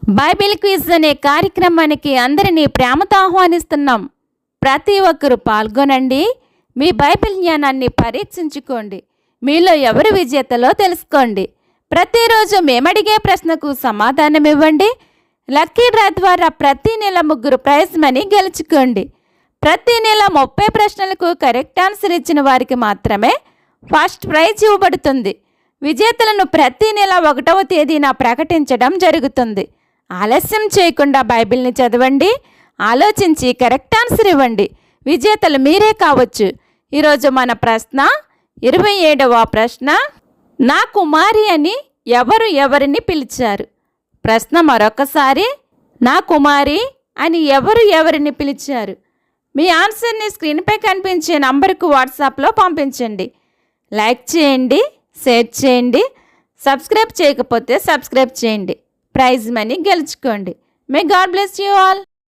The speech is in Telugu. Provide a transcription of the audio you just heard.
బైబిల్ క్విజ్ అనే కార్యక్రమానికి అందరినీ ప్రేమతో ఆహ్వానిస్తున్నాం. ప్రతి ఒక్కరూ పాల్గొనండి. మీ బైబిల్ జ్ఞానాన్ని పరీక్షించుకోండి. మీలో ఎవరు విజేతలో తెలుసుకోండి. ప్రతిరోజు మేమడిగే ప్రశ్నకు సమాధానం ఇవ్వండి. లక్కీ డ్రా ద్వారా ప్రతి నెల 3 ప్రైజ్ మనీ గెలుచుకోండి. ప్రతి నెల 30 ప్రశ్నలకు కరెక్ట్ ఆన్సర్ ఇచ్చిన వారికి మాత్రమే ఫస్ట్ ప్రైజ్ ఇవ్వబడుతుంది. విజేతలను ప్రతి నెల 1వ తేదీన ప్రకటించడం జరుగుతుంది. ఆలస్యం చేయకుండా బైబిల్ని చదవండి, ఆలోచించి కరెక్ట్ ఆన్సర్ ఇవ్వండి. విజేతలు మీరే కావచ్చు. ఈరోజు మన ప్రశ్న 27వ ప్రశ్న, నా కుమారి అని ఎవరిని పిలిచారు? ప్రశ్న మరొకసారి, నా కుమారి అని ఎవరిని పిలిచారు? మీ ఆన్సర్ని స్క్రీన్పై కనిపించే నంబర్కు వాట్సాప్లో పంపించండి. లైక్ చేయండి, షేర్ చేయండి. సబ్స్క్రైబ్ చేయకపోతే సబ్స్క్రైబ్ చేయండి. ప్రైజ్ మనీ గెలుచుకోండి. May God bless you all.